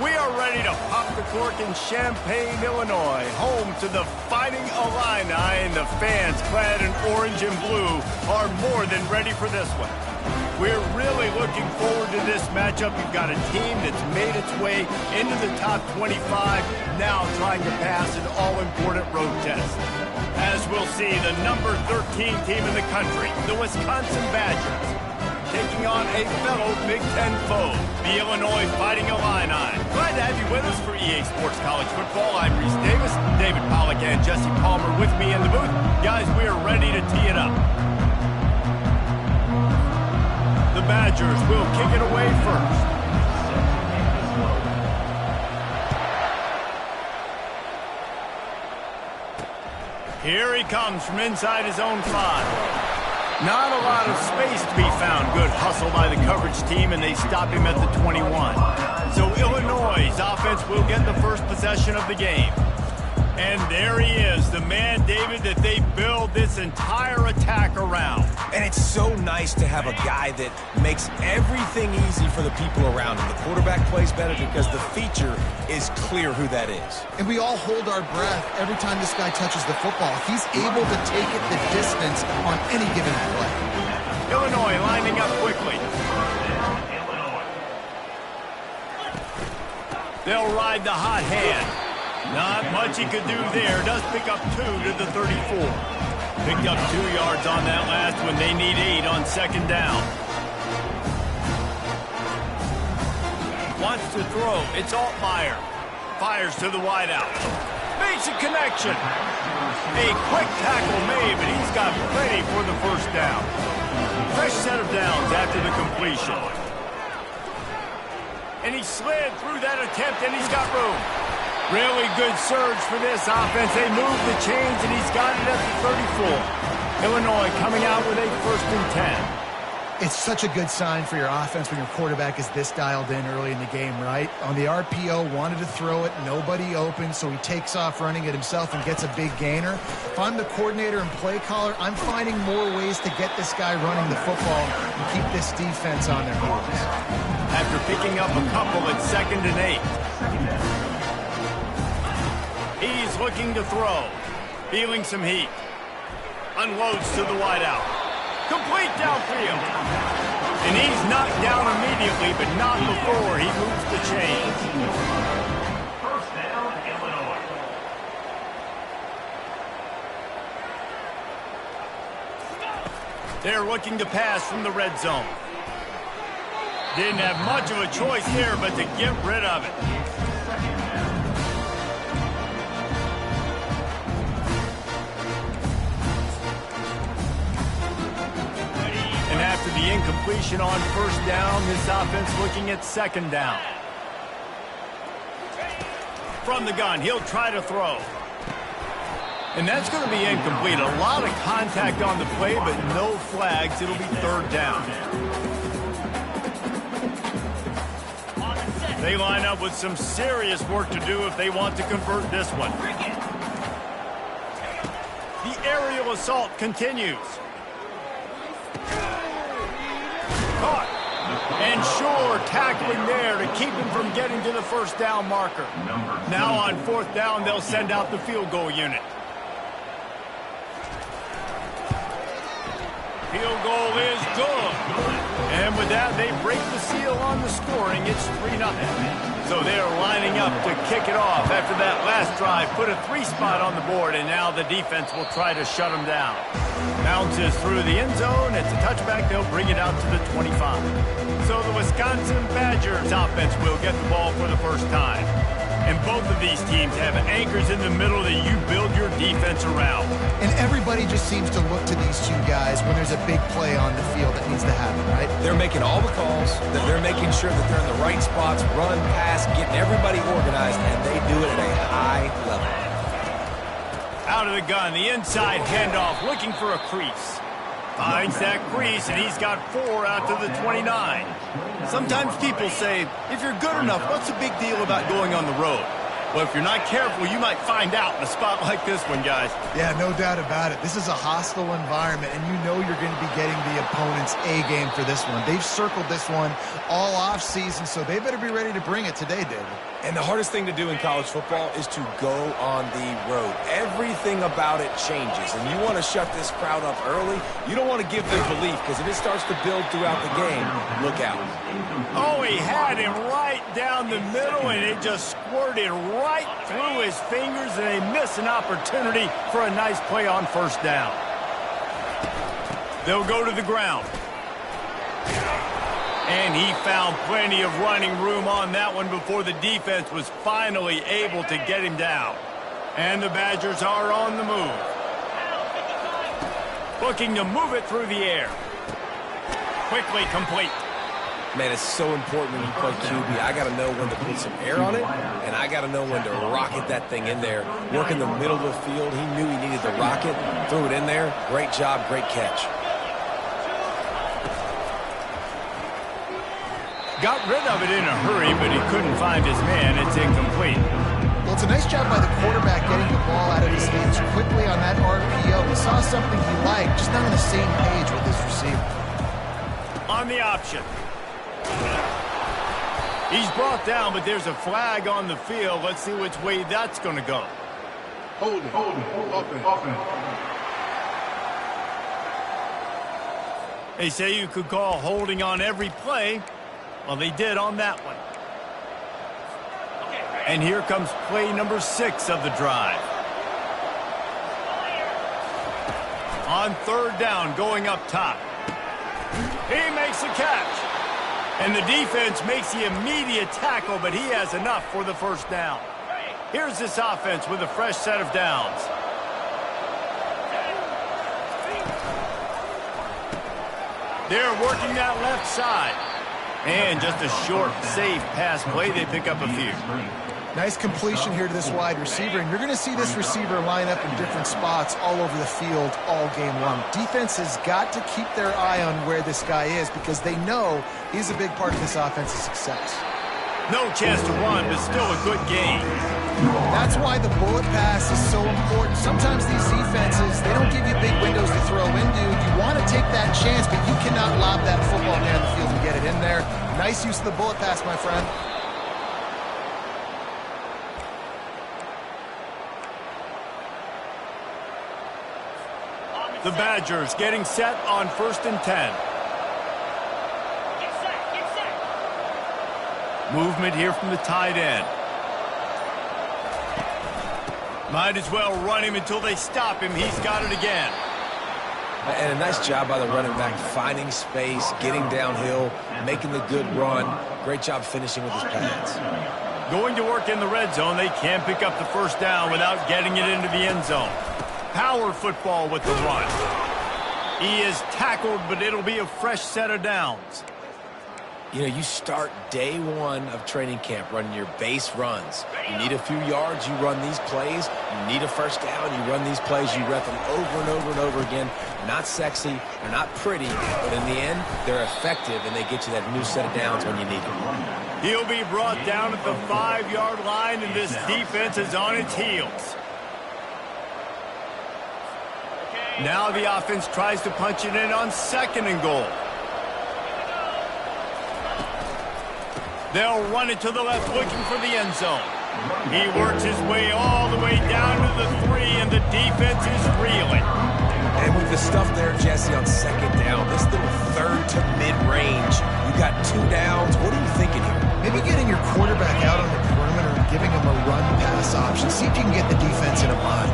We are ready to pop the cork in Champaign, Illinois, home to the Fighting Illini, and the fans clad in orange and blue are more than ready for this one. We're really looking forward to this matchup. You've got a team that's made its way into the top 25, now trying to pass an all-important road test. As we'll see, the number 13 team in the country, the Wisconsin Badgers, taking on a fellow Big Ten foe, the Illinois Fighting Illini. Glad to have you with us for EA Sports College Football. I'm Reese Davis, David Pollack and Jesse Palmer with me in the booth. Guys, we are ready to tee it up. The Badgers will kick it away first. Here he comes from inside his own 5. Not a lot of space to be found. Good hustle by the coverage team, and they stop him at the 21. So Illinois' offense will get the first possession of the game. And there he is, the man, David, that they build this entire attack around. And it's so nice to have a guy that makes everything easy for the people around him. The quarterback plays better because the feature is clear who that is. And we all hold our breath every time this guy touches the football. He's able to take it the distance on any given play. Illinois lining up quickly. They'll ride the hot hand. Not much he could do there. Does pick up 2 to the 34. Picked up 2 yards on that last one. They need 8 on second down. Wants to throw. It's Altmaier. Fires to the wideout. Makes a connection. A quick tackle made, but he's got plenty for the first down. Fresh set of downs after the completion. And he slid through that attempt, and he's got room. Really good surge for this offense. They move the chains, and he's got it at the 34. Illinois coming out with a 1st and 10. It's such a good sign for your offense when your quarterback is this dialed in early in the game, right? On the RPO, wanted to throw it, nobody open, so he takes off running it himself and gets a big gainer. If I'm the coordinator and play caller, I'm finding more ways to get this guy running the football and keep this defense on their heels. After picking up a couple at 2nd and 8. He's looking to throw. Feeling some heat. Unloads to the wideout. Complete downfield. And he's knocked down immediately, but not before he moves the chains. First down, Illinois. They're looking to pass from the red zone. Didn't have much of a choice there, but to get rid of it. And after the incompletion on 1st down, this offense looking at 2nd down. From the gun, he'll try to throw. And that's going to be incomplete. A lot of contact on the play, but no flags. It'll be 3rd down. They line up with some serious work to do if they want to convert this one. The aerial assault continues. Caught. And sure, tackling there to keep him from getting to the 1st down marker. Now on 4th down, they'll send out the field goal unit. Field goal is good. And with that, they break the seal on the scoring. It's 3-0. So they're lining up to kick it off after that last drive. Put a 3 spot on the board, and now the defense will try to shut them down. Bounces through the end zone. It's a touchback. They'll bring it out to the 25. So the Wisconsin Badgers offense will get the ball for the first time. And both of these teams have anchors in the middle that you build your defense around. And everybody just seems to look to these two guys when there's a big play on the field that needs to happen, right? They're making all the calls. They're making sure that they're in the right spots, run, pass, getting everybody organized, and they do it at a high level. Out of the gun, the inside handoff, looking for a crease. Finds that crease, and he's got 4 out to the 29. Sometimes people say, if you're good enough, what's the big deal about going on the road? Well, if you're not careful, you might find out in a spot like this one, guys. Yeah, no doubt about it. This is a hostile environment, and you know you're going to be getting the opponent's A game for this one. They've circled this one all off season, so they better be ready to bring it today, David. And the hardest thing to do in college football is to go on the road. Everything about it changes, and you want to shut this crowd up early. You don't want to give them belief, because if it starts to build throughout the game, look out. Oh, he had him right down the middle, and it just squirted right through his fingers, and they miss an opportunity for a nice play on first down. They'll go to the ground. And he found plenty of running room on that one before the defense was finally able to get him down. And the Badgers are on the move. Looking to move it through the air. Quickly complete. Man, it's so important when you play QB. I got to know when to put some air on it, and I got to know when to rocket that thing in there. Work in the middle of the field. He knew he needed the rocket. Threw it in there. Great job, great catch. Got rid of it in a hurry, but he couldn't find his man. It's incomplete. Well, it's a nice job by the quarterback getting the ball out of his hands quickly on that RPO. He saw something he liked, just not on the same page with his receiver. On the option. He's brought down, but there's a flag on the field. Let's see which way that's going to go. Hold it. Offense. They say you could call holding on every play. Well, they did on that one. And here comes play number 6 of the drive. On third down, going up top. He makes a catch. And the defense makes the immediate tackle, but he has enough for the first down. Here's this offense with a fresh set of downs. They're working that left side. And just a short, safe pass play. They pick up a few. Nice completion here to this wide receiver, and you're going to see this receiver line up in different spots all over the field all game long. Defense has got to keep their eye on where this guy is because they know he's a big part of this offense's success. No chance to run, but still a good game. That's why the bullet pass is so important. Sometimes these defenses, they don't give you big windows to throw into. You want to take that chance, but you cannot lob that football down the field and get it in there. Nice use of the bullet pass, my friend. The Badgers getting set on 1st and 10. Movement here from the tight end. Might as well run him until they stop him. He's got it again. And a nice job by the running back, finding space, getting downhill, making the good run. Great job finishing with his pads. Going to work in the red zone. They can't pick up the first down without getting it into the end zone. Power football with the run. He is tackled, but it'll be a fresh set of downs. You know, you start day one of training camp running your base runs. You need a few yards, you run these plays. You need a first down, you run these plays. You rep them over and over and over again. Not sexy, they're not pretty, but in the end, they're effective, and they get you that new set of downs when you need them. He'll be brought down at the 5-yard line, and this defense is on its heels. Now the offense tries to punch it in on 2nd and goal. They'll run it to the left, looking for the end zone. He works his way all the way down to the 3, and the defense is reeling. And with the stuff there, Jesse, on 2nd down, this little 3rd to mid-range, you got 2 downs. What are you thinking here? Maybe getting your quarterback out on the perimeter and giving him a run-pass option. See if you can get the defense in a bind.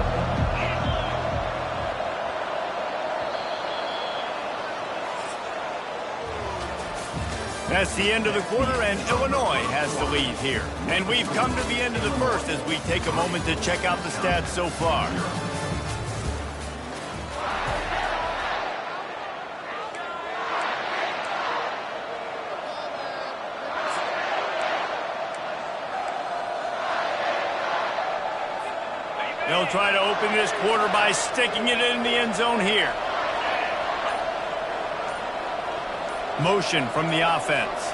That's the end of the quarter, and Illinois has the lead here. And we've come to the end of the first as we take a moment to check out the stats so far. They'll try to open this quarter by sticking it in the end zone here. Motion from the offense.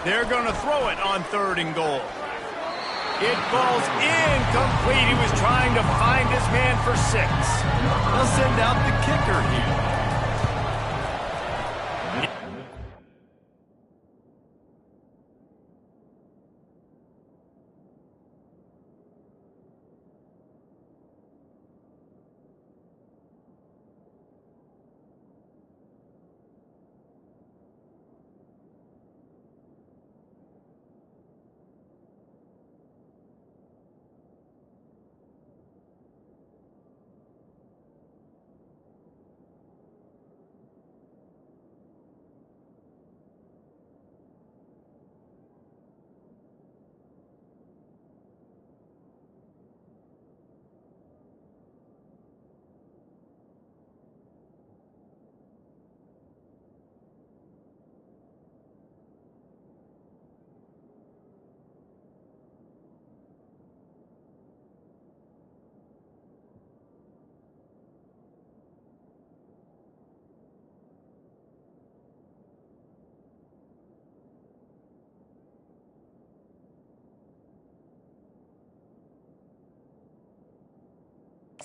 They're going to throw it on 3rd and goal. It falls incomplete. He was trying to find his man for 6. They'll send out the kicker here.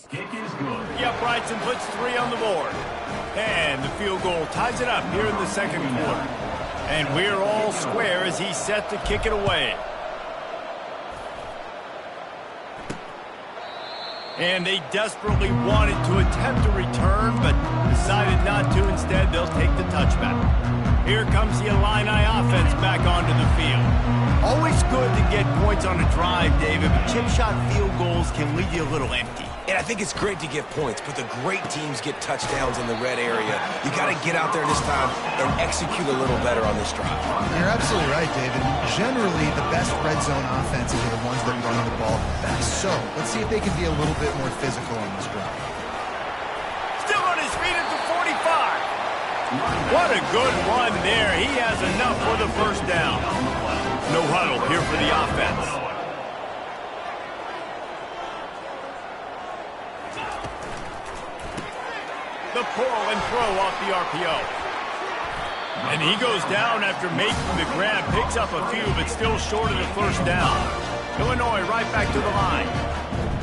Kick is good. The uprights and puts 3 on the board. And the field goal ties it up here in the second quarter. And we're all square as he's set to kick it away. And they desperately wanted to attempt a return, but decided not to. Instead, they'll take the touchback. Here comes the Illini offense back onto the field. Always good to get points on a drive, David, but chip shot field goals can leave you a little empty. And I think it's great to get points, but the great teams get touchdowns in the red area. You got to get out there this time and execute a little better on this drive. You're absolutely right, David. Generally, the best red zone offenses are the ones that run the ball best. So let's see if they can be a little bit more physical on this drive. Still on his feet at the 45. What a good run there. He has enough for the first down. No huddle here for the offense. The pull and throw off the RPO. And he goes down after making the grab. Picks up a few, but still short of the first down. Illinois right back to the line.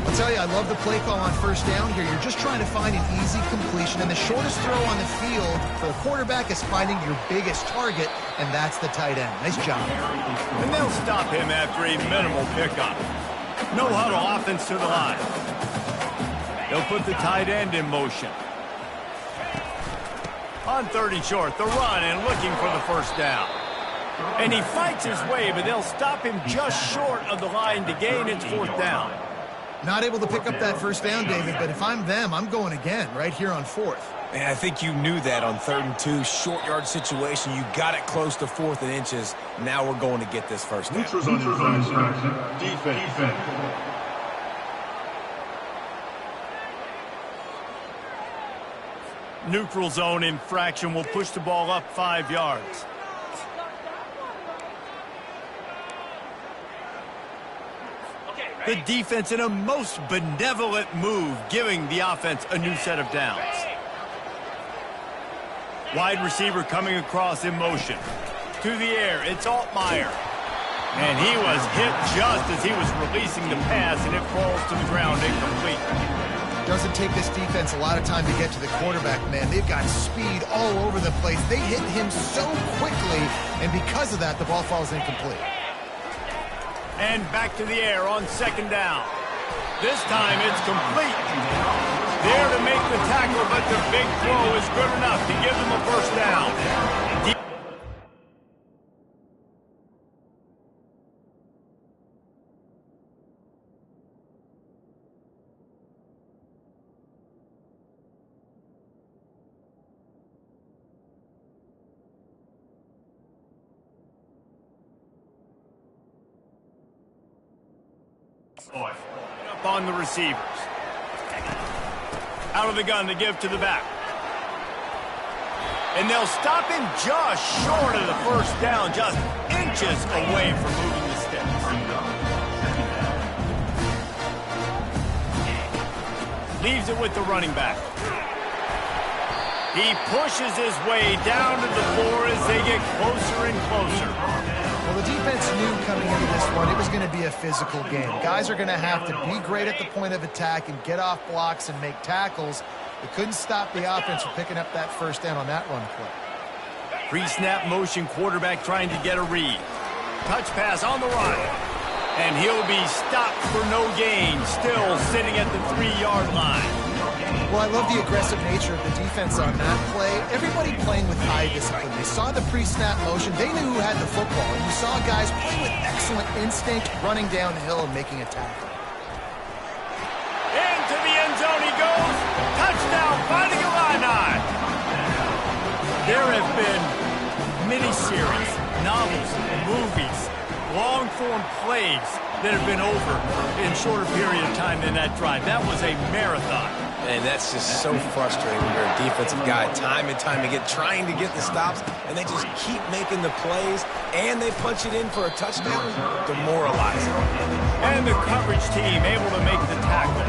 I'll tell you, I love the play call on first down here. You're just trying to find an easy completion, and the shortest throw on the field for the quarterback is finding your biggest target, and that's the tight end. Nice job. And they'll stop him after a minimal pickup. No huddle offense to the line. They'll put the tight end in motion. On 3rd and short, the run and looking for the first down. And he fights his way, but they'll stop him just short of the line to gain its 4th down. Not able to pick up that first down, David, but if I'm them, I'm going again right here on 4th. And I think you knew that on 3rd and 2, short yard situation. You got it close to 4th and inches. Now we're going to get this first down. Neutrals on infraction. Defense. Neutral zone infraction will push the ball up 5 yards. The defense in a most benevolent move, giving the offense a new set of downs. Wide receiver coming across in motion. To the air, it's Altmaier. And he was hit just as he was releasing the pass, and it falls to the ground incomplete. Doesn't take this defense a lot of time to get to the quarterback, man. They've got speed all over the place. They hit him so quickly, and because of that, the ball falls incomplete. And back to the air on 2nd down. This time it's complete. There to make the tackle, but the big throw is good enough to give them a first down. Up on the receivers. Out of the gun to give to the back. And they'll stop him just short of the first down, just inches away from moving the sticks. Leaves it with the running back. He pushes his way down to the floor as they get closer and closer. Well, the defense knew coming into this one it was going to be a physical game. Guys are going to have to be great at the point of attack and get off blocks and make tackles. They couldn't stop the offense from picking up that first down on that run play. Pre-snap motion, quarterback trying to get a read. Touch pass on the run. And he'll be stopped for no gain, still sitting at the 3-yard line. Well, I love the aggressive nature of the defense on that play. Everybody playing with high discipline. They saw the pre-snap motion. They knew who had the football. And you saw guys playing with excellent instinct, running downhill and making a tackle. Into the end zone he goes. Touchdown, Fighting Illini. There have been miniseries, novels, movies, long-form plays that have been over in shorter period of time than that drive. That was a marathon. And that's just so frustrating when you're a defensive guy, time and time again, trying to get the stops, and they just keep making the plays, and they punch it in for a touchdown, demoralizing. And the coverage team able to make the tackle.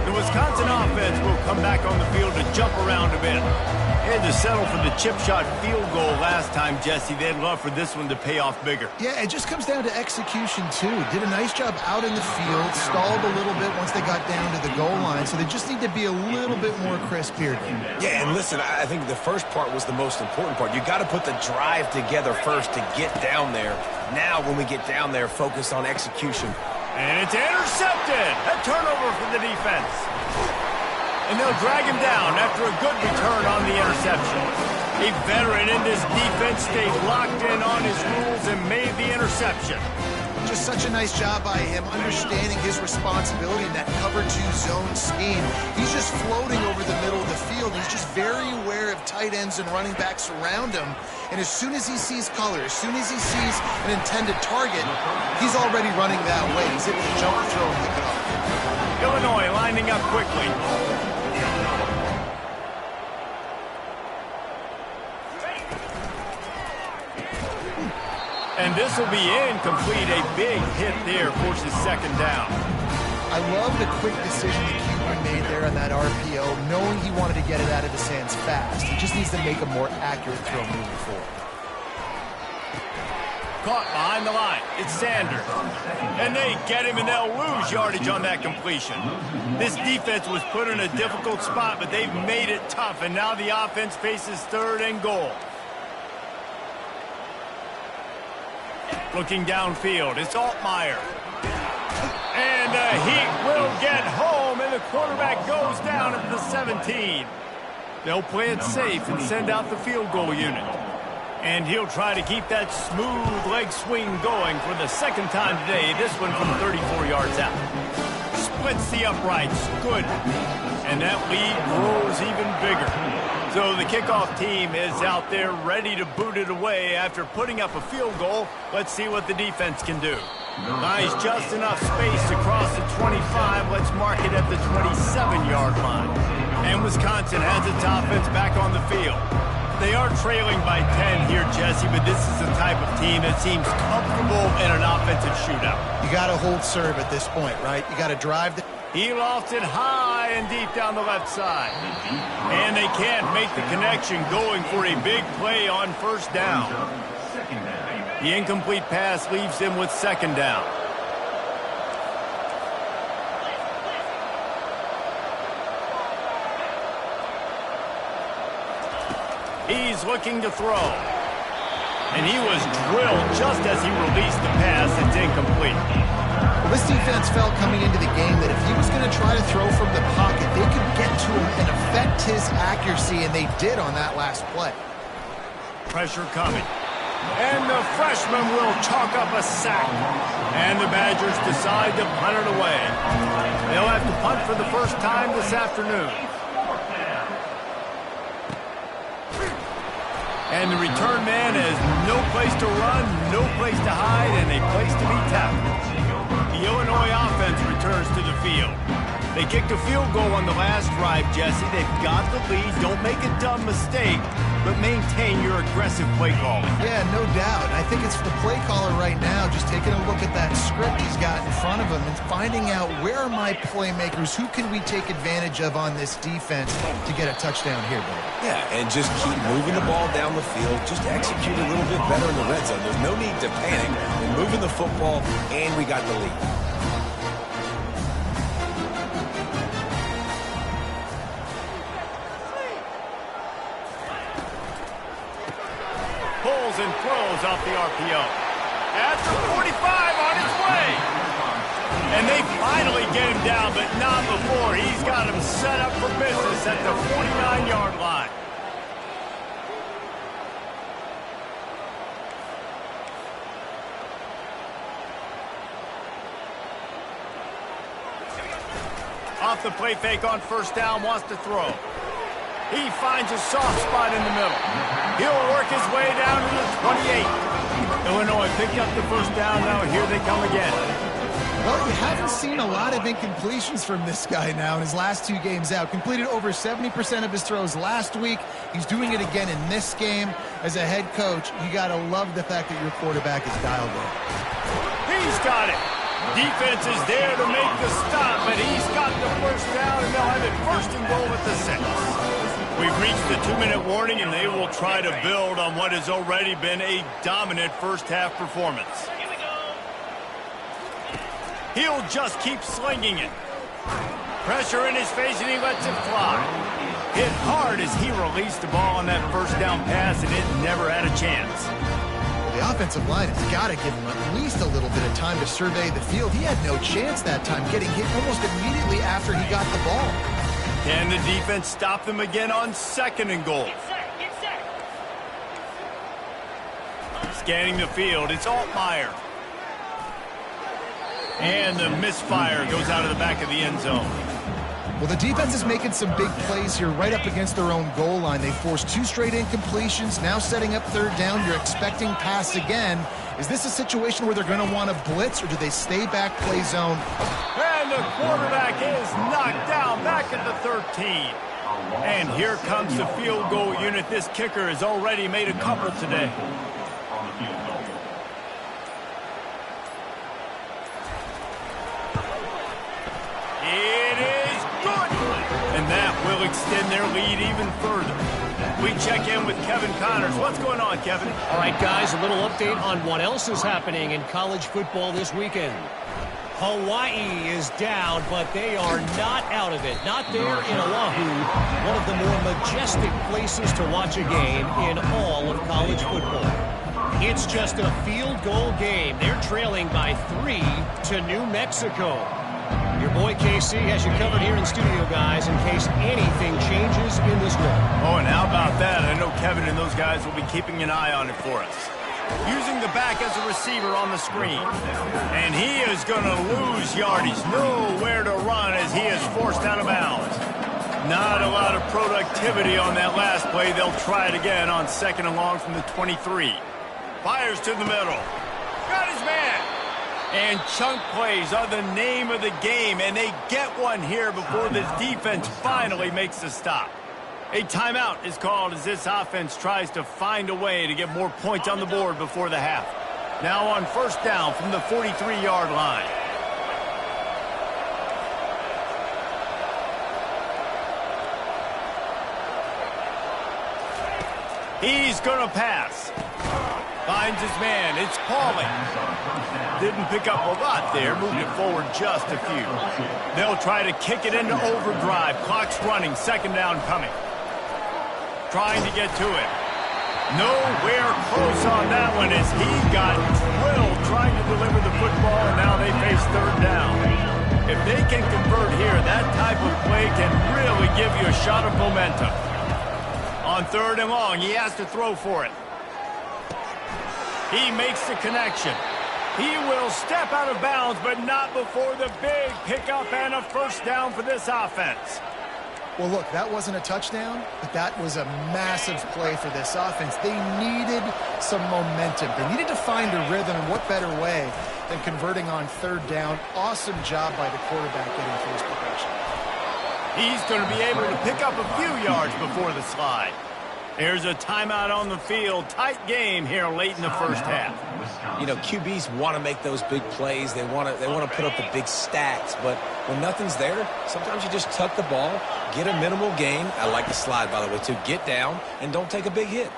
The Wisconsin offense will come back on the field to jump around a bit. They had to settle for the chip shot field goal last time, Jesse. They'd love for this one to pay off bigger. Yeah, it just comes down to execution, too. Did a nice job out in the field, stalled a little bit once they got down to the goal line, so they just need to be a little bit more crisp here. Yeah, and listen, I think the first part was the most important part. You got to put the drive together first to get down there. Now, when we get down there, focus on execution. And it's intercepted. A turnover for the defense. And they'll drag him down after a good return on the interception. A veteran in this defense stayed locked in on his rules and made the interception. Just such a nice job by him understanding his responsibility in that cover 2 zone scheme. He's just floating over the middle of the field. He's just very aware of tight ends and running backs around him. And as soon as he sees color, as soon as he sees an intended target, he's already running that way. He's able to jump, throw, and pick it off. Illinois lining up quickly. And this will be incomplete. A big hit there, forces second down. I love the quick decision the QB made there on that RPO, knowing he wanted to get it out of his hands fast. He just needs to make a more accurate throw moving forward. Caught behind the line. It's Sanders. And they get him, and they'll lose yardage on that completion. This defense was put in a difficult spot, but they've made it tough, and now the offense faces 3rd and goal. Looking downfield, it's Altmaier. And he will get home, and the quarterback goes down at the 17. They'll play it safe and send out the field goal unit. And he'll try to keep that smooth leg swing going for the second time today, this one from 34 yards out. Splits the uprights, good. And that lead grows even bigger. So the kickoff team is out there ready to boot it away after putting up a field goal. Let's see what the defense can do. Nice, just enough space to cross the 25. Let's mark it at the 27-yard line. And Wisconsin has its offense back on the field. They are trailing by 10 here, Jesse, but this is the type of team that seems comfortable in an offensive shootout. You got to hold serve at this point, right? You got to drive the... He lofts it high and deep down the left side. And they can't make the connection, going for a big play on first down. The incomplete pass leaves him with second down. He's looking to throw. And he was drilled just as he released the pass. It's incomplete. Well, this defense felt coming into the game that if he was going to try to throw from the pocket, they could get to him and affect his accuracy, and they did on that last play. Pressure coming. And the freshman will chalk up a sack. And the Badgers decide to punt it away. They'll have to punt for the first time this afternoon. And the return man has no place to run, no place to hide, and a place to be tackled. The Illinois offense returns to the field. They kicked a field goal on the last drive, Jesse. They've got the lead. Don't make a dumb mistake, but maintain your aggressive play calling. Yeah, no doubt. I think it's the play caller right now just taking a look at that script he's got in front of him and finding out where are my playmakers, who can we take advantage of on this defense to get a touchdown here, Bill. Yeah, and just keep moving the ball down the field. Just execute a little bit better in the red zone. There's no need to panic. We're moving the football, and we got the lead. Pulls and throws off the RPO. At the 45 on its way. And they finally get him down, but not before. He's got him set up for business at the 49-yard line. Off the play fake on first down, wants to throw. He finds a soft spot in the middle. He'll work his way down to the 28. Illinois picked up the first down. Now here they come again. Well, you haven't seen a lot of incompletions from this guy now in his last 2 games out. Completed over 70% of his throws last week. He's doing it again in this game. As a head coach, you got to love the fact that your quarterback is dialed in. He's got it. Defense is there to make the stop, but he's got the first down, and they'll have it first and goal at the 6. We've reached the 2-minute warning, and they will try to build on what has already been a dominant first-half performance. He'll just keep slinging it. Pressure in his face, and he lets it fly. Hit hard as he released the ball on that first down pass, and it never had a chance. The offensive line has got to give him at least a little bit of time to survey the field. He had no chance that time, getting hit almost immediately after he got the ball. Can the defense stop them again on 2nd and goal? Scanning the field, it's Altmaier. And the misfire goes out of the back of the end zone. Well, the defense is making some big plays here right up against their own goal line. They forced 2 straight incompletions, now setting up 3rd down. You're expecting pass again. Is this a situation where they're going to want to blitz, or do they stay back, play zone? And the quarterback is knocked down back at the 13. And here comes the field goal unit. This kicker has already made a couple today. That will extend their lead even further. We check in with Kevin Connors. What's going on, Kevin? All right, guys, a little update on what else is happening in college football this weekend. Hawaii is down, but they are not out of it. Not there in Oahu, one of the more majestic places to watch a game in all of college football. It's just a field goal game. They're trailing by 3 to New Mexico. Your boy KC has you covered here in studio, guys, in case anything changes in this one. Oh, and how about that? I know Kevin and those guys will be keeping an eye on it for us. Using the back as a receiver on the screen. And he is going to lose yardage. Nowhere to run as he is forced out of bounds. Not a lot of productivity on that last play. They'll try it again on 2nd and long from the 23. Fires to the middle. Got his man. And chunk plays are the name of the game, and they get one here before the defense finally makes the stop. A timeout is called as this offense tries to find a way to get more points on the board before the half. Now on first down from the 43-yard line. He's going to pass. Finds his man. It's Pauling. Didn't pick up a lot there. Moved it forward just a few. They'll try to kick it into overdrive. Clock's running. 2nd down coming. Trying to get to it. Nowhere close on that one as he got drilled trying to deliver the football, and now they face 3rd down. If they can convert here, that type of play can really give you a shot of momentum. On 3rd and long, he has to throw for it. He makes the connection. He will step out of bounds, but not before the big pickup and a first down for this offense. Well, look, that wasn't a touchdown, but that was a massive play for this offense. They needed some momentum. They needed to find a rhythm, and what better way than converting on third down. Awesome job by the quarterback getting first progression. He's going to be able to pick up a few yards before the slide. There's a timeout on the field. Tight game here late in the first half. You know, QBs want to make those big plays. They want to put up the big stats. But when nothing's there, sometimes you just tuck the ball, get a minimal gain. I like the slide, by the way, too. Get down and don't take a big hit.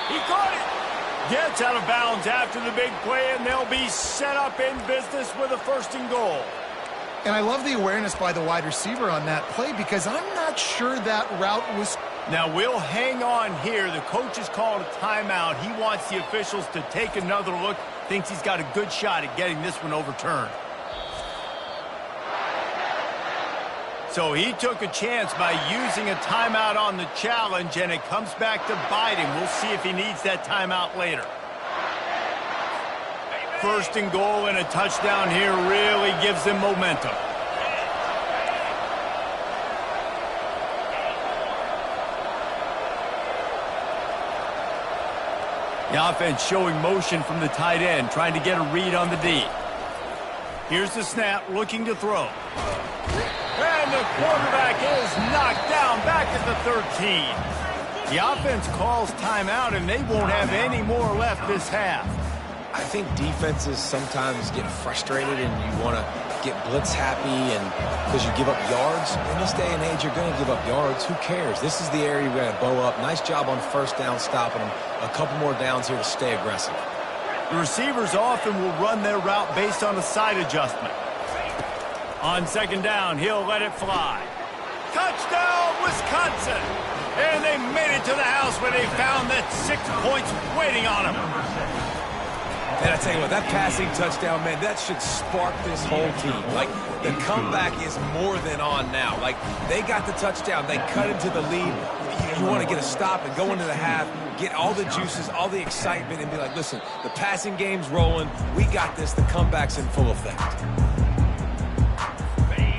He caught it. Gets out of bounds after the big play, and they'll be set up in business with a 1st and goal. And I love the awareness by the wide receiver on that play because I'm not sure that route was... Now, we'll hang on here. The coach has called a timeout. He wants the officials to take another look. Thinks he's got a good shot at getting this one overturned. So he took a chance by using a timeout on the challenge, and it comes back to bite him. We'll see if he needs that timeout later. 1st and goal and a touchdown here really gives them momentum. The offense showing motion from the tight end, trying to get a read on the D. Here's the snap, looking to throw. And the quarterback is knocked down back at the 13. The offense calls timeout, and they won't have any more left this half. I think defenses sometimes get frustrated and you want to get blitz happy and because you give up yards. In this day and age, you're going to give up yards. Who cares? This is the area you're going to bow up. Nice job on 1st down, stopping them. A couple more downs here to stay aggressive. The receivers often will run their route based on a side adjustment. On 2nd down, he'll let it fly. Touchdown, Wisconsin! And they made it to the house where they found that 6 points waiting on them. And I tell you what, that passing touchdown, man, that should spark this whole team. Like, the comeback is more than on now. Like, they got the touchdown. They cut into the lead. You want to get a stop and go into the half, get all the juices, all the excitement, and be like, listen, the passing game's rolling. We got this. The comeback's in full effect.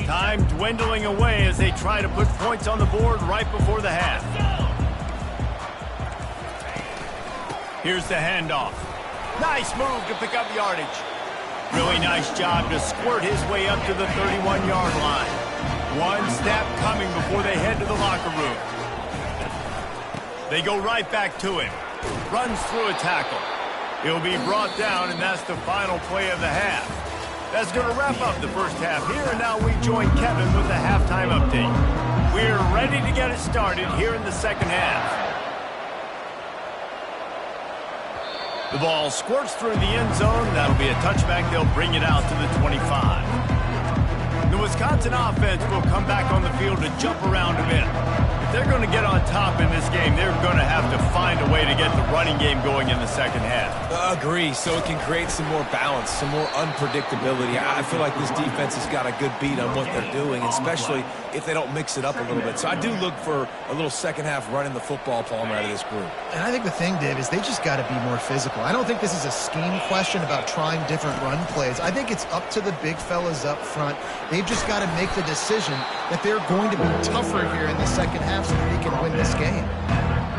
Time dwindling away as they try to put points on the board right before the half. Here's the handoff. Nice move to pick up yardage. Really nice job to squirt his way up to the 31-yard line. One snap coming before they head to the locker room. They go right back to him. Runs through a tackle. He'll be brought down, and that's the final play of the half. That's going to wrap up the first half here, and now we join Kevin with the halftime update. We're ready to get it started here in the second half. The ball squirts through the end zone. That'll be a touchback. They'll bring it out to the 25. The Wisconsin offense will come back on the field to jump around a bit. If they're going to get on top in this game, they're going to have to find a way to get the running game going in the second half. Agree, so it can create some more balance, some more unpredictability. I feel like this defense has got a good beat on what they're doing, especially if they don't mix it up a little bit. So I do look for a little second half running the football Palmer out of this group. And I think the thing, Dave, is they just got to be more physical. I don't think this is a scheme question about trying different run plays. I think it's up to the big fellas up front. They've just got to make the decision that they're going to be tougher here in the second half so that they can win this game.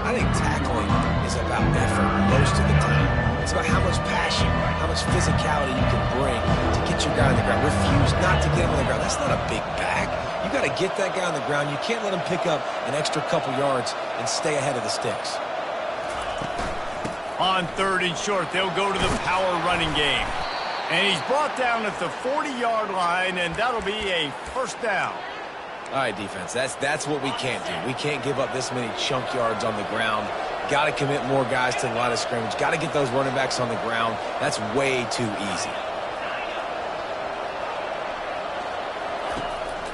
I think tackling is about effort most of the time. It's about how much passion, how much physicality you can bring to get your guy on the ground. Refuse not to get him on the ground. That's not a big bag. You got to get that guy on the ground. You can't let him pick up an extra couple yards and stay ahead of the sticks. On 3rd and short, they'll go to the power running game. And he's brought down at the 40-yard line, and that'll be a 1st down. All right, defense, that's what we can't do. We can't give up this many chunk yards on the ground. Got to commit more guys to the line of scrimmage. Got to get those running backs on the ground. That's way too easy.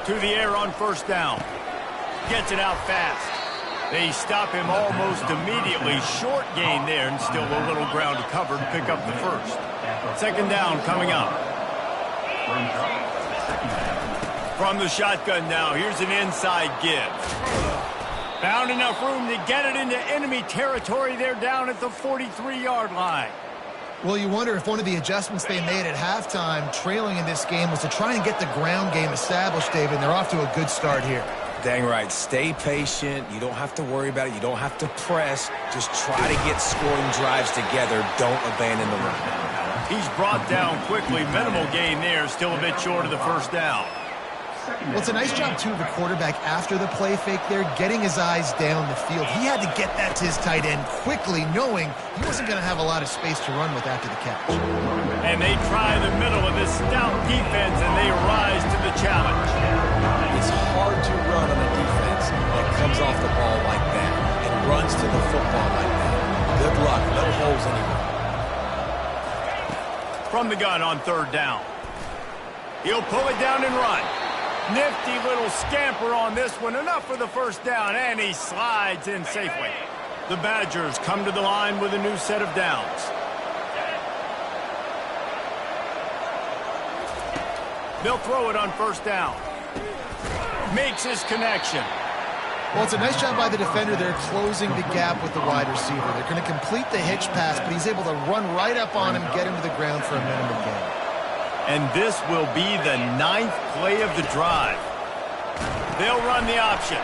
To the air on 1st down. Gets it out fast. They stop him almost immediately. Short gain there, and still a little ground to cover to pick up the 1st. 2nd down coming up. From the shotgun now, here's an inside give. Found enough room to get it into enemy territory. They're down at the 43-yard line. Well, you wonder if one of the adjustments they made at halftime, trailing in this game, was to try and get the ground game established, David, and they're off to a good start here. Dang right. Stay patient. You don't have to worry about it. You don't have to press. Just try to get scoring drives together. Don't abandon the run. He's brought down quickly. Minimal gain there. Still a bit short of the first down. Well, it's a nice job, too, of the quarterback after the play fake there, getting his eyes down the field. He had to get that to his tight end quickly, knowing he wasn't going to have a lot of space to run with after the catch. And they try the middle of this stout defense, and they rise to the challenge. It's hard to run on a defense that comes off the ball like that and runs to the football like that. Good luck. No holes anywhere. From the gun on third down. He'll pull it down and run. Nifty little scamper on this one. Enough for the first down, and he slides in safely. The Badgers come to the line with a new set of downs. They'll throw it on first down. Makes his connection. Well, it's a nice job by the defender there closing the gap with the wide receiver. They're going to complete the hitch pass, but he's able to run right up on him, get him to the ground for a minimum gain. And this will be the 9th play of the drive. They'll run the option.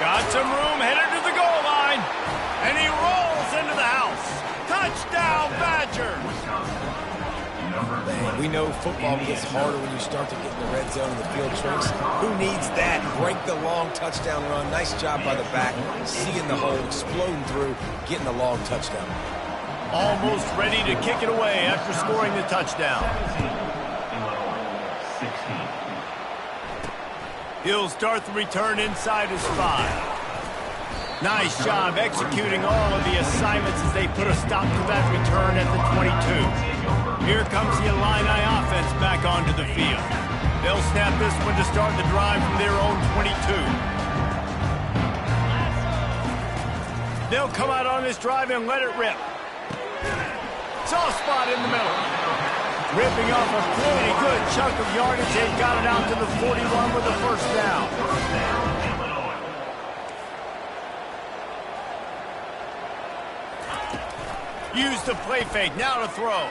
Got some room, headed to the goal line. And he rolls into the house. Touchdown, Badgers! Man, we know football gets harder when you start to get in the red zone and the field tricks. Who needs that? Break the long touchdown run. Nice job by the back. Seeing the hole, exploding through, getting the long touchdown. Almost ready to kick it away after scoring the touchdown. He'll start the return inside his 5. Nice job executing all of the assignments as they put a stop to that return at the 22. Here comes the Illini offense back onto the field. They'll snap this one to start the drive from their own 22. They'll come out on this drive and let it rip. Soft spot in the middle. Ripping off a pretty good chunk of yardage. They've got it out to the 41 with the first down. Use the play fake. Now to throw.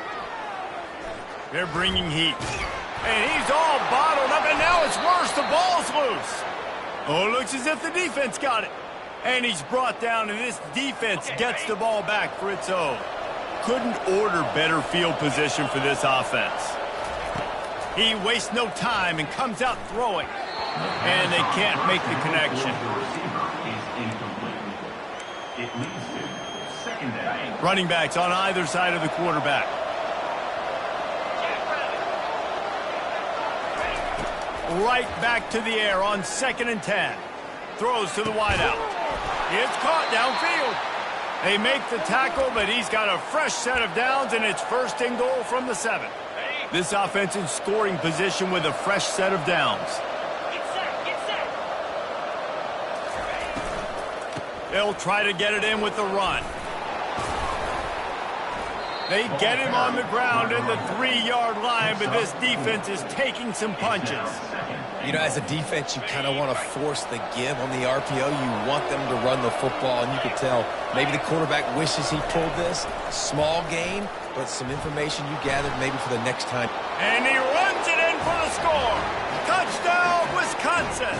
They're bringing heat. And he's all bottled up, and now it's worse. The ball's loose. Oh, it looks as if the defense got it. And he's brought down, and this defense gets the ball back for its own. Couldn't order better field position for this offense. He wastes no time and comes out throwing. And they can't make the connection. Running backs on either side of the quarterback. Right back to the air on 2nd and 10. Throws to the wideout. It's caught downfield. They make the tackle, but he's got a fresh set of downs, and it's 1st and goal from the 7. This offense in scoring position with a fresh set of downs. They'll try to get it in with the run. They get him on the ground at the 3-yard line, but this defense is taking some punches. You know, as a defense, you kind of want to force the give on the RPO. You want them to run the football, and you can tell maybe the quarterback wishes he pulled this. Small gain, but some information you gathered maybe for the next time. And he runs it in for the score. Touchdown, Wisconsin.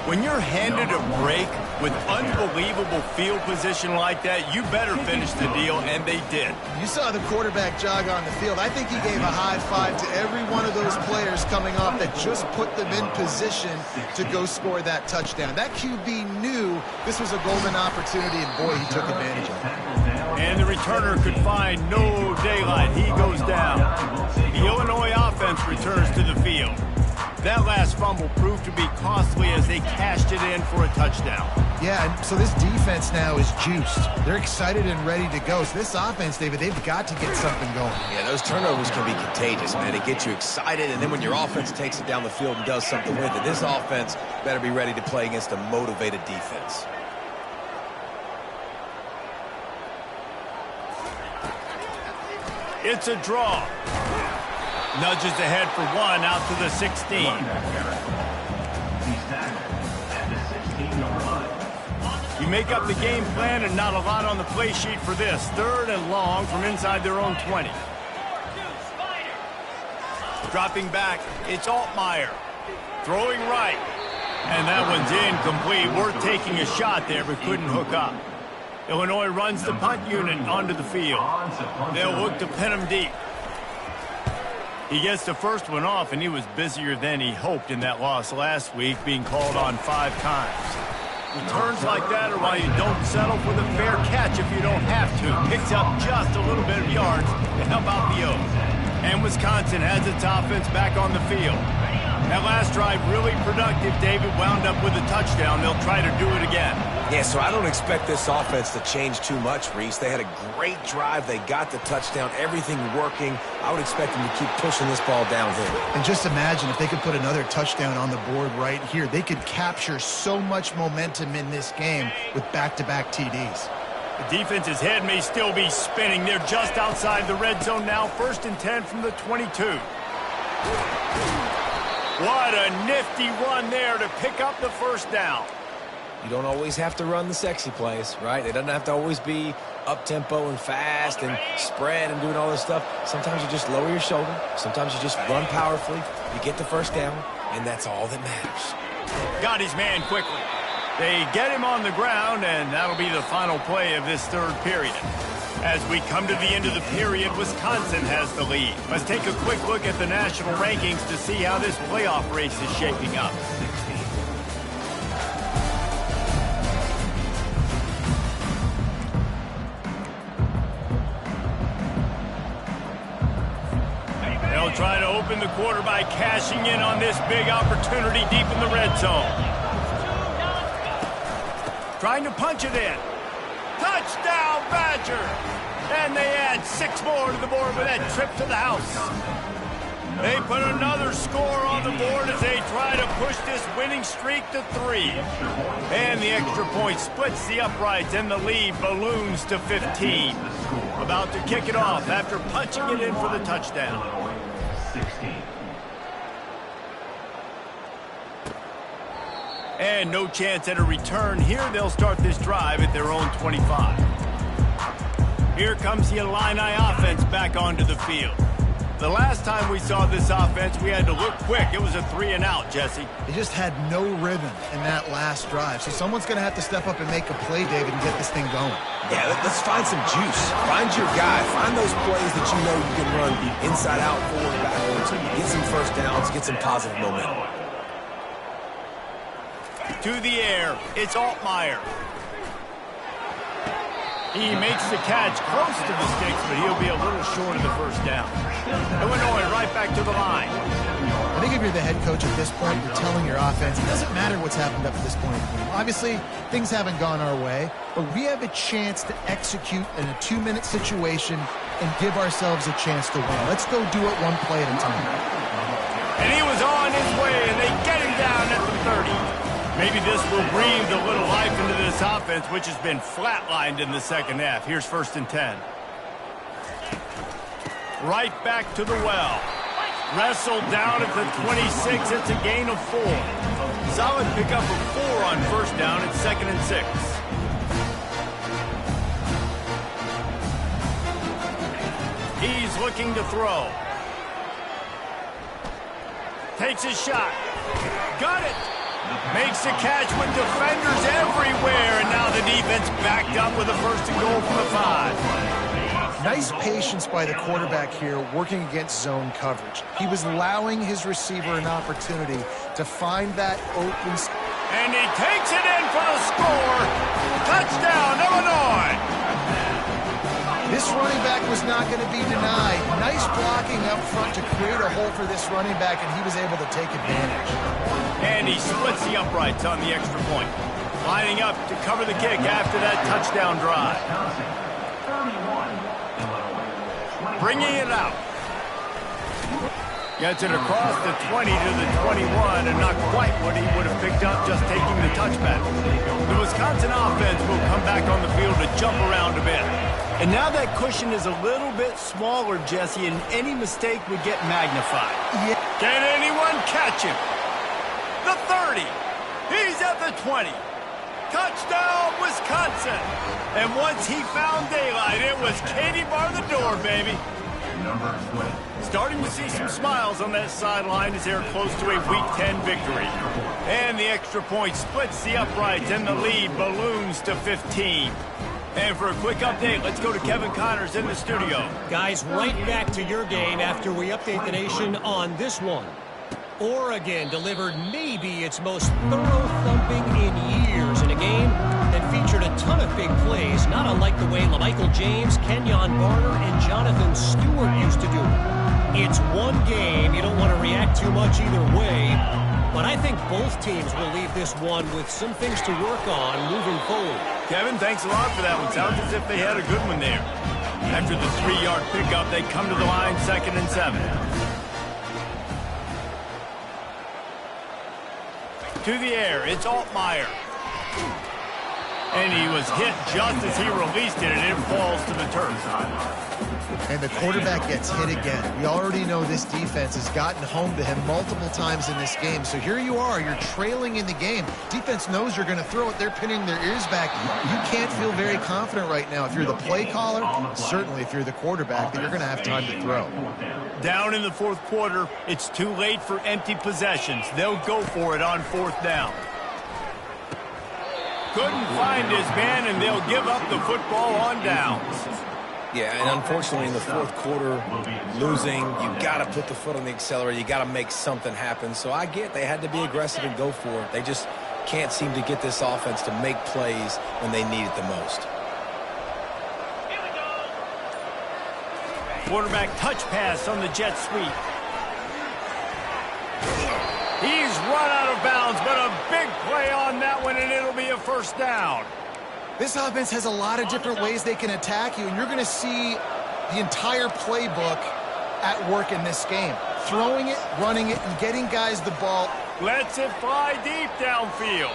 When you're handed a break with unbelievable field position like that, you better finish the deal, and they did. You saw the quarterback jog on the field. I think he gave a high five to every one of those players coming off that just put them in position to go score that touchdown. That QB knew this was a golden opportunity, and boy, he took advantage of it. And the returner could find no daylight. He goes down. The Illinois offense returns to the field. That last fumble proved to be costly as they cashed it in for a touchdown. Yeah, and so this defense now is juiced. They're excited and ready to go. So this offense, David, they've got to get something going. Yeah, those turnovers can be contagious, man. They get you excited, and then when your offense takes it down the field and does something with it, this offense better be ready to play against a motivated defense. It's a draw. Nudges ahead for 1 out to the 16. You make up the game plan and not a lot on the play sheet for this. 3rd and long from inside their own 20. Dropping back, it's Altmaier. Throwing right. And that one's incomplete. Worth taking a shot there, but couldn't hook up. Illinois runs the punt unit onto the field. They'll look to pin him deep. He gets the first one off, and he was busier than he hoped in that loss last week, being called on 5 times. Returns like that are why you don't settle for the fair catch if you don't have to. Picks up just a little bit of yards to help out the O's. And Wisconsin has its offense back on the field. That last drive really productive. David wound up with a touchdown. They'll try to do it again. Yeah, so I don't expect this offense to change too much, Reese. They had a great drive. They got the touchdown, everything working. I would expect them to keep pushing this ball downhill. And just imagine if they could put another touchdown on the board right here. They could capture so much momentum in this game with back-to-back TDs. The defense's head may still be spinning. They're just outside the red zone now. 1st and 10 from the 22. What a nifty run there to pick up the first down. You don't always have to run the sexy plays, right? It doesn't have to always be up-tempo and fast and spread and doing all this stuff. Sometimes you just lower your shoulder. Sometimes you just run powerfully. You get the first down, and that's all that matters. Got his man quickly. They get him on the ground, and that'll be the final play of this 3rd period. As we come to the end of the period, Wisconsin has the lead. Let's take a quick look at the national rankings to see how this playoff race is shaping up. They'll try to open the quarter by cashing in on this big opportunity deep in the red zone. Trying to punch it in. Touchdown, Badger! And they add 6 more to the board with that trip to the house. They put another score on the board as they try to push this winning streak to 3. And the extra point splits the uprights, and the lead balloons to 15. About to kick it off after punching it in for the touchdown. 16. And no chance at a return here. They'll start this drive at their own 25. Here comes the Illini offense back onto the field. The last time we saw this offense, we had to look quick. It was a 3-and-out, Jesse. They just had no rhythm in that last drive. So someone's going to have to step up and make a play, David, and get this thing going. Yeah, let's find some juice. Find your guy. Find those plays that you know you can run inside out, forward, backwards. Get some first downs. Get some positive momentum. To the air, it's Altmaier. He makes the catch close to the sticks, but he'll be a little short of the first down. Illinois right back to the line. I think if you're the head coach at this point, you're telling your offense, it doesn't matter what's happened up to this point in the game. Obviously, things haven't gone our way, but we have a chance to execute in a 2-minute situation and give ourselves a chance to win. Let's go do it one play at a time. And he was on his way, and they get him down at the 30. Maybe this will breathe a little life into this offense, which has been flatlined in the second half. Here's 1st and 10. Right back to the well. Wrestled down at the 26. It's a gain of 4. Solid pickup of 4 on first down. It's 2nd and 6. He's looking to throw. Takes his shot. Got it. Makes the catch with defenders everywhere, and now the defense backed up with a 1st and goal from the 5. Nice patience by the quarterback here working against zone coverage. He was allowing his receiver an opportunity to find that open space. And he takes it in for the score. Touchdown, Illinois! This running back was not going to be denied. Nice blocking up front to create a hole for this running back, and he was able to take advantage. And he splits the uprights on the extra point. Lining up to cover the kick after that touchdown drive. Bringing it out. Gets it across the 20 to the 21, and not quite what he would have picked up just taking the touchback. The Wisconsin offense will come back on the field to jump around a bit. And now that cushion is a little bit smaller, Jesse, and any mistake would get magnified. Yeah. Can anyone catch him? The 30. He's at the 20. Touchdown, Wisconsin. And once he found daylight, it was Katie bar the door, baby. Number 20. Starting to see some smiles on that sideline as they're close to a Week 10 victory. And the extra point splits the uprights, and the lead balloons to 15. And for a quick update, let's go to Kevin Connors in the studio. Guys, right back to your game after we update the nation on this one. Oregon delivered maybe its most thorough thumping in years in a game that featured a ton of big plays, not unlike the way LaMichael James, Kenyon Barner, and Jonathan Stewart used to do it. It's one game. You don't want to react too much either way, but I think both teams will leave this one with some things to work on moving forward. Kevin, thanks a lot for that one. Sounds as if they had a good one there. After the 3-yard pickup, they come to the line 2nd and 7. To the air, it's Altmaier. And he was hit just as he released it, and it falls to the turf. And the quarterback gets hit again. We already know this defense has gotten home to him multiple times in this game. So here you are, you're trailing in the game. Defense knows you're going to throw it. They're pinning their ears back. You can't feel very confident right now. If you're the play caller, certainly if you're the quarterback, that you're going to have time to throw. Down in the 4th quarter, it's too late for empty possessions. They'll go for it on 4th down. Couldn't find his man, and they'll give up the football on downs. Yeah, and unfortunately in the 4th quarter, losing, you got to put the foot on the accelerator. You got to make something happen. So I get they had to be aggressive and go for it. They just can't seem to get this offense to make plays when they need it the most. Quarterback touch pass on the jet sweep. He's run out of bounds, but a big play on that one, and it'll be a 1st down. This offense has a lot of different ways they can attack you, and you're going to see the entire playbook at work in this game. Throwing it, running it, and getting guys the ball. Lets it fly deep downfield.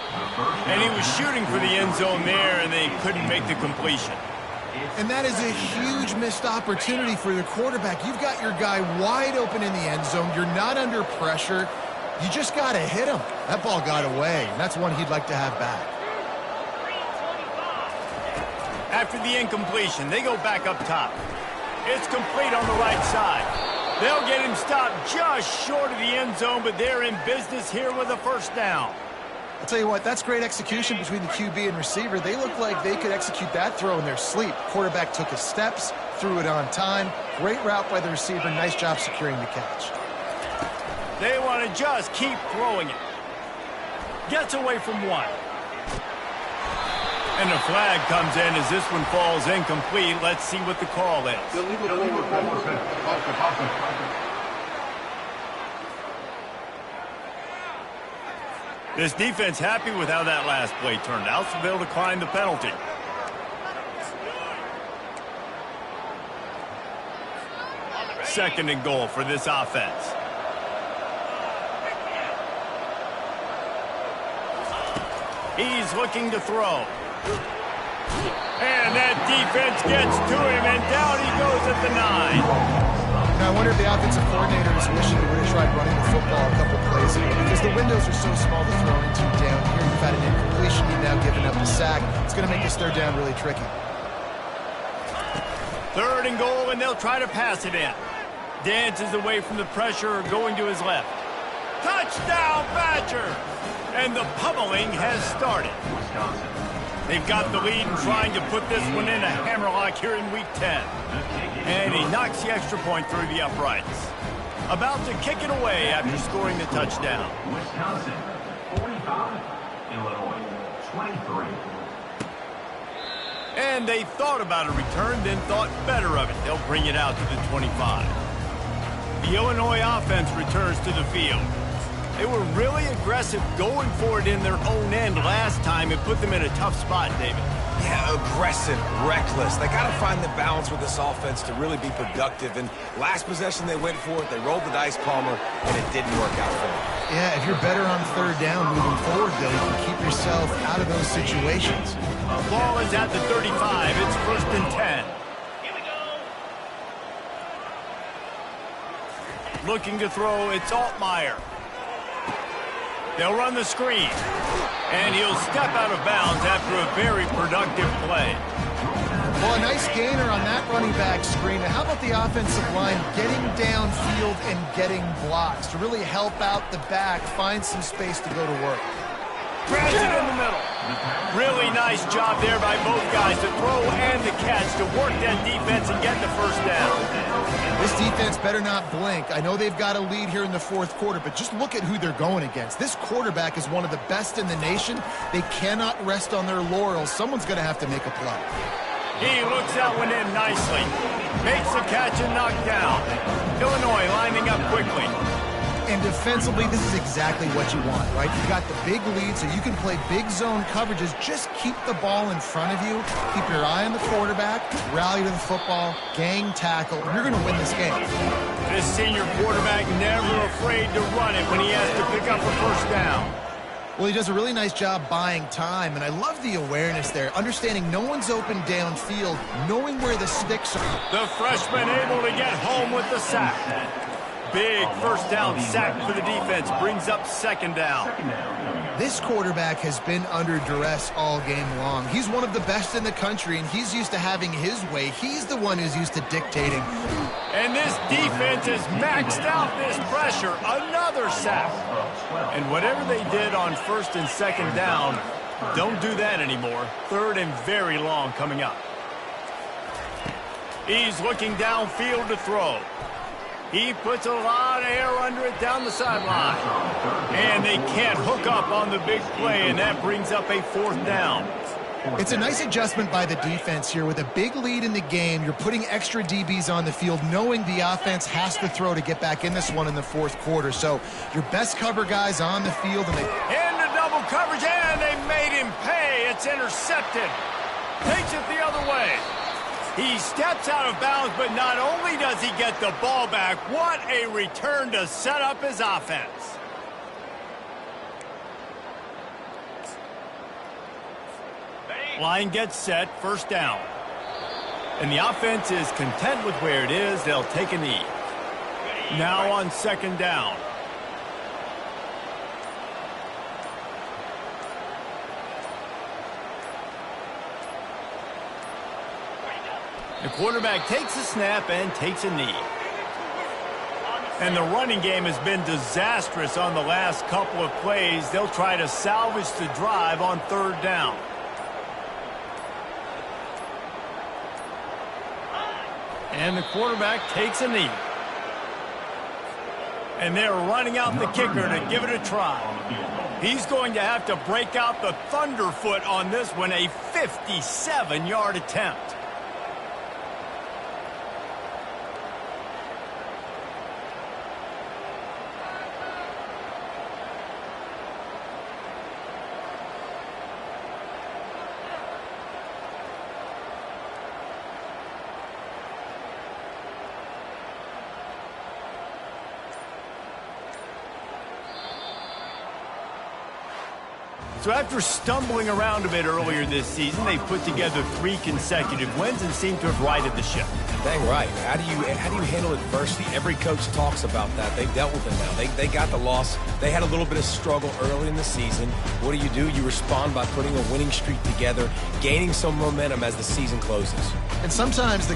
And he was shooting for the end zone there, and they couldn't make the completion. And that is a huge missed opportunity for the quarterback. You've got your guy wide open in the end zone. You're not under pressure. You just got to hit him. That ball got away, and that's one he'd like to have back. After the incompletion, they go back up top. It's complete on the right side. They'll get him stopped just short of the end zone, but they're in business here with a 1st down. I'll tell you what, that's great execution between the QB and receiver. They look like they could execute that throw in their sleep. Quarterback took his steps, threw it on time. Great route by the receiver. Nice job securing the catch. They want to just keep throwing it. Gets away from one. And the flag comes in as this one falls incomplete. Let's see what the call is. This defense happy with how that last play turned out, so they'll decline the penalty. Second and goal for this offense. He's looking to throw. And that defense gets to him, and down he goes at the 9. Now, I wonder if the offensive coordinator is wishing he would have tried running the football a couple plays ago, because the windows are so small to throw into down here. You've had an incompletion. You've now given up the sack. It's going to make this 3rd down really tricky. 3rd and goal, and they'll try to pass it in. Dances away from the pressure, going to his left. Touchdown, Badger! And the pummeling has started. They've got the lead and trying to put this one in a hammerlock here in Week 10. And he knocks the extra point through the uprights. About to kick it away after scoring the touchdown. Wisconsin, 45. Illinois, 23. And they thought about a return, then thought better of it. They'll bring it out to the 25. The Illinois offense returns to the field. They were really aggressive going for it in their own end last time. It put them in a tough spot, David. Yeah, aggressive, reckless. They got to find the balance with this offense to really be productive. And last possession they went for it. They rolled the dice, Palmer, and it didn't work out for them. Yeah, if you're better on 3rd down moving forward, though, you can keep yourself out of those situations. Ball is at the 35. It's 1st and 10. Looking to throw, it's Altmaier. They'll run the screen. And he'll step out of bounds after a very productive play. Well, a nice gainer on that running back screen. Now, how about the offensive line getting downfield and getting blocks to really help out the back, find some space to go to work? Grabs it in the middle. Really nice job there by both guys to throw and to catch, to work that defense and get the first down. This defense better not blink. I know they've got a lead here in the fourth quarter, but just look at who they're going against. This quarterback is one of the best in the nation. They cannot rest on their laurels. Someone's going to have to make a play. He looks that one in nicely. Makes the catch and knocked down. Illinois lining up quickly. And defensively, this is exactly what you want, right? You've got the big lead, so you can play big zone coverages. Just keep the ball in front of you. Keep your eye on the quarterback. Rally to the football. Gang tackle. And you're going to win this game. This senior quarterback never afraid to run it when he has to pick up a first down. Well, he does a really nice job buying time, and I love the awareness there. Understanding no one's open downfield, knowing where the sticks are. The freshman able to get home with the sack. Big first down sack for the defense. Brings up second down. This quarterback has been under duress all game long. He's one of the best in the country, and he's used to having his way. He's the one who's used to dictating. And this defense has maxed out this pressure. Another sack. And whatever they did on first and second down, don't do that anymore. Third and very long coming up. He's looking downfield to throw. He puts a lot of air under it down the sideline. And they can't hook up on the big play, and that brings up a fourth down. It's a nice adjustment by the defense here. With a big lead in the game, you're putting extra DBs on the field, knowing the offense has to throw to get back in this one in the fourth quarter. So your best cover guys on the field. And into double coverage, and they made him pay. It's intercepted. Takes it the other way. He steps out of bounds, but not only does he get the ball back, what a return to set up his offense. Line gets set, first down. And the offense is content with where it is. They'll take a knee. Now on second down. The quarterback takes a snap and takes a knee. And the running game has been disastrous on the last couple of plays. They'll try to salvage the drive on third down. And the quarterback takes a knee. And they're running out the kicker to give it a try. He's going to have to break out the thunderfoot on this one, a 57-yard attempt. So after stumbling around a bit earlier this season, they put together 3 consecutive wins and seem to have righted the ship. Dang right. How do you handle adversity? Every coach talks about that. They've dealt with it now. They got the loss. They had a little bit of struggle early in the season. What do? You respond by putting a winning streak together, gaining some momentum as the season closes. sometimes the